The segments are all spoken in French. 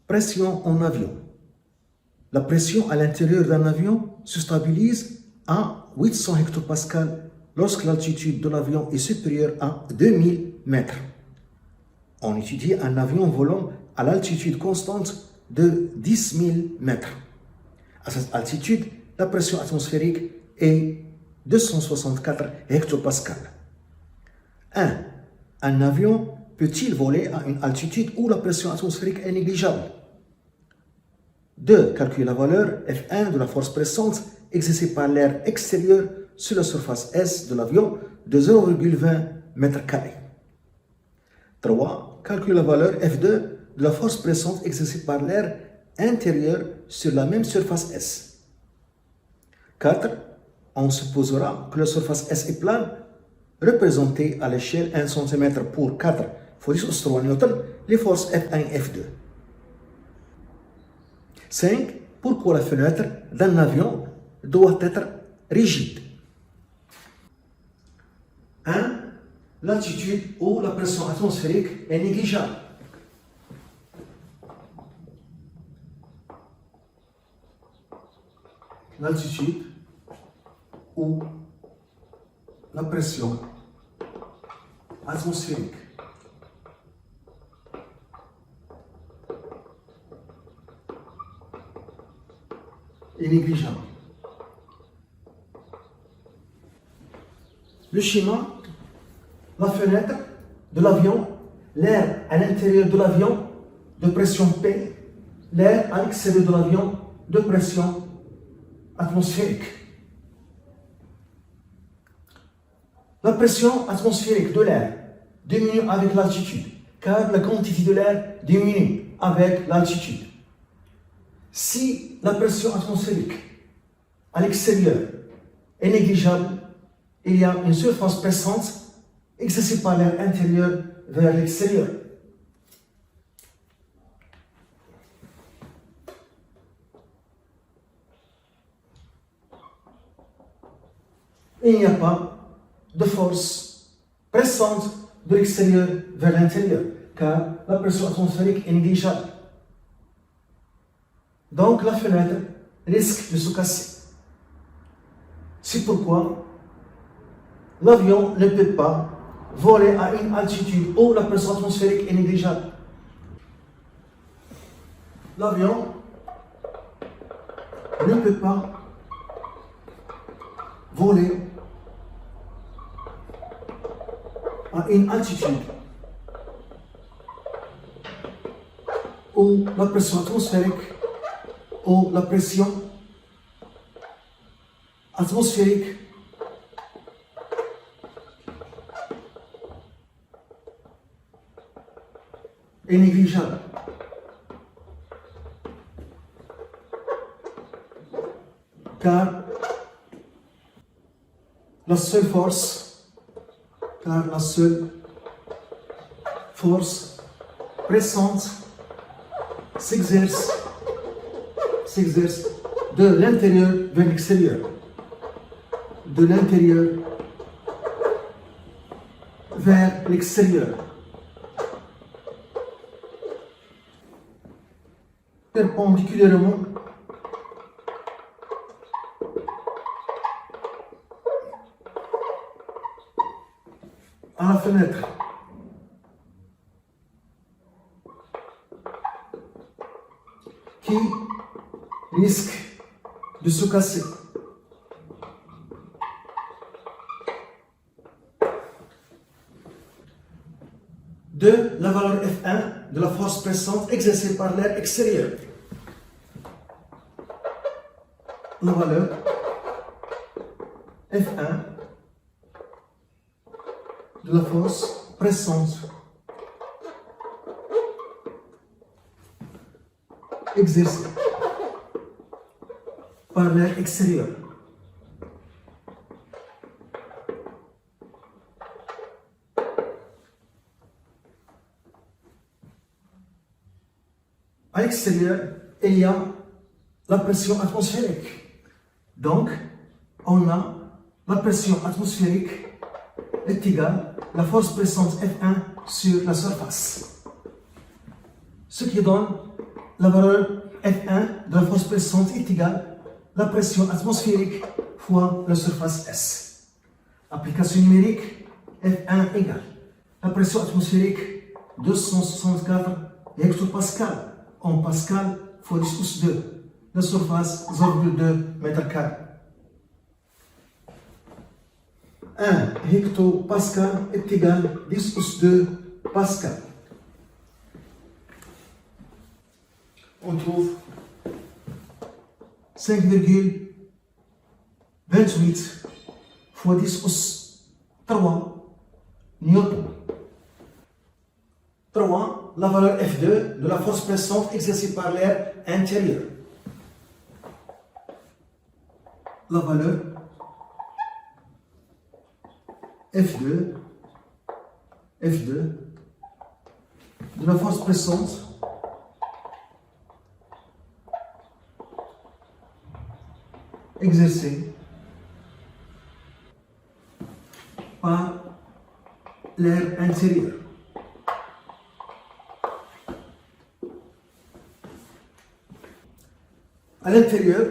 Pression en avion. La pression à l'intérieur d'un avion se stabilise à 800 hectopascales lorsque l'altitude de l'avion est supérieure à 2000 mètres. On étudie un avion volant à l'altitude constante de 10 000 mètres. À cette altitude, la pression atmosphérique est 264 hectopascales. 1. Un avion peut-il voler à une altitude où la pression atmosphérique est négligeable? 2. Calculer la valeur F1 de la force pressante exercée par l'air extérieur sur la surface S de l'avion de 0,20 m². 3. Calculer la valeur F2 de la force pressante exercée par l'air intérieur sur la même surface S. 4. On supposera que la surface S est plane, représentée à l'échelle 1 cm pour 4 fois 10 au 3 N, les forces F1 et F2. 5. Pourquoi la fenêtre d'un avion doit être rigide? 1. L'altitude où la pression atmosphérique est négligeable. L'altitude où la pression atmosphérique est négligeable. Le schéma, la fenêtre de l'avion, l'air à l'intérieur de l'avion de pression P, l'air à l'extérieur de l'avion de pression atmosphérique. La pression atmosphérique de l'air diminue avec l'altitude, car la quantité de l'air diminue avec l'altitude. Si la pression atmosphérique à l'extérieur est négligeable, il y a une surface pressante exercée par l'air intérieur vers l'extérieur. Il n'y a pas de force pressante de l'extérieur vers l'intérieur, car la pression atmosphérique est négligeable. Donc la fenêtre risque de se casser. C'est pourquoi l'avion ne peut pas voler à une altitude où la pression atmosphérique est négligeable. L'avion ne peut pas voler à une altitude où la pression atmosphérique est négligeable. Car la seule force pressante s'exerce de l'intérieur vers l'extérieur. De l'intérieur vers l'extérieur. Perpendiculairement à la fenêtre. Qui risque de se casser. De la valeur F1 de la force pressante exercée par l'air extérieur. La valeur F1 de la force pressante exercée par l'air extérieur. À l'extérieur, il y a la pression atmosphérique. Donc, on a la pression atmosphérique est égale à la force pressante F1 sur la surface. Ce qui donne la valeur F1 de la force pressante est égale à la pression atmosphérique fois la surface S. Application numérique, F1 égale la pression atmosphérique 264 hectopascal en pascal fois 10 pouce 2. La surface 0,2 mètres carrés. 1 hectopascal est égal à 10 pouce 2 pascal. On trouve 5,28 fois 10 pouce 3 newton. 3. La valeur F2 de la force pressante exercée par l'air intérieur. La valeur F2 de la force pressante exercée par l'air intérieur. À l'intérieur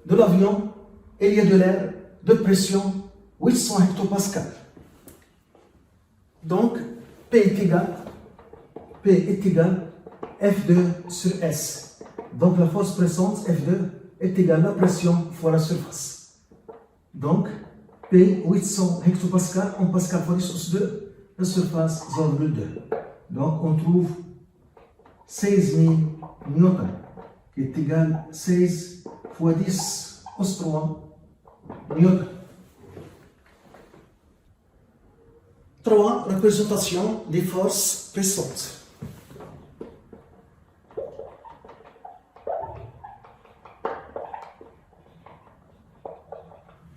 de l'avion, il y a de l'air de pression 800 hectopascal. Donc, P est égal F2 sur S. Donc, la force pressante F2 est égale à la pression fois la surface. Donc, P 800 hectopascal en pascal fois 10 sur 2, la surface 0,2. Donc, on trouve 16 000 newtons, qui est égal à 16 fois 10 sur 3 newtons. 3. Représentation des forces pressantes.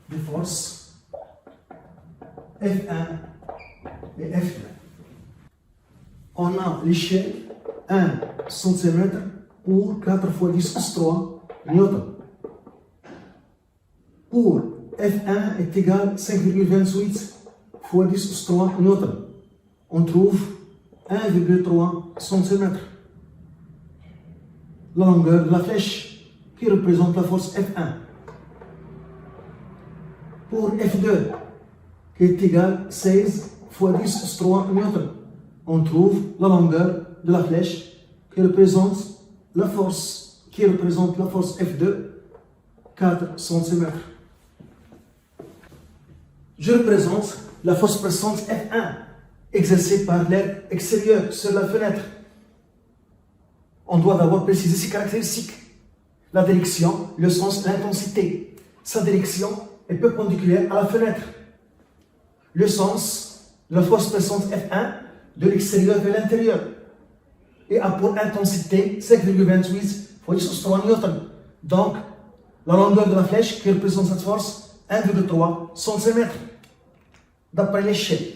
Des forces F1 et F2. On a l'échelle 1 cm pour 4 fois 10 sur 3 newtons. Pour F1 est égal à 5,28 fois 10 sur 3 newtons. On trouve 1,3 cm. La longueur de la flèche qui représente la force F1. Pour F2 qui est égal à 16 fois 10 sur 3 newtons. On trouve la longueur de la flèche qui représente la force F2, 4 cm. Je représente la force pressante F1 exercée par l'air extérieur sur la fenêtre. On doit d'abord préciser ses caractéristiques. La direction, le sens, l'intensité. Sa direction est perpendiculaire à la fenêtre. Le sens, la force pressante F1 de l'extérieur vers l'intérieur. Et a pour intensité 5,28 fois 10 sur 3 newtons. Donc, la longueur de la flèche qui représente cette force, 1,3 cm. D'après l'échelle.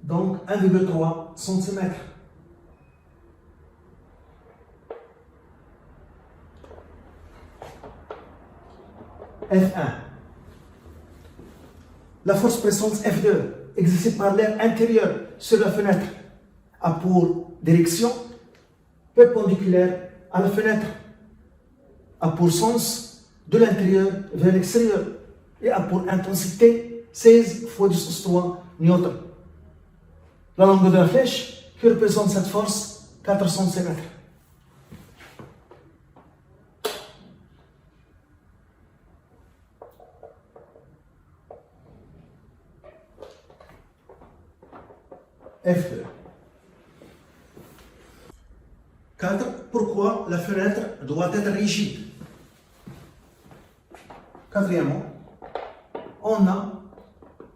Donc, 1,3 cm. F1. La force pressante F2, exercée par l'air intérieur sur la fenêtre, a pour direction perpendiculaire à la fenêtre, a pour sens de l'intérieur vers l'extérieur et a pour intensité 16 fois 10 sur 3 newtons. La longueur de la flèche qui représente cette force, 4 cm. F2. 4. Pourquoi la fenêtre doit être rigide? Quatrièmement, on a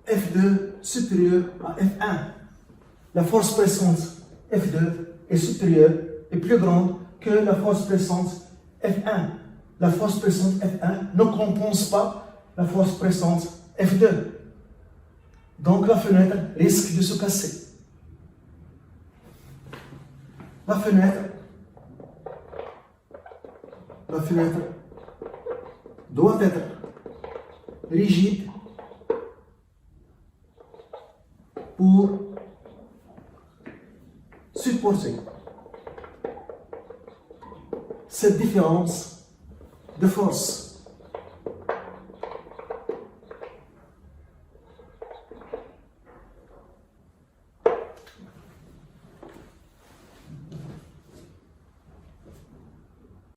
F2 supérieur à F1. La force pressante F2 est supérieure et plus grande que la force pressante F1. La force pressante F1 ne compense pas la force pressante F2. Donc la fenêtre risque de se casser. La fenêtre doit être rigide pour supporter cette différence de force.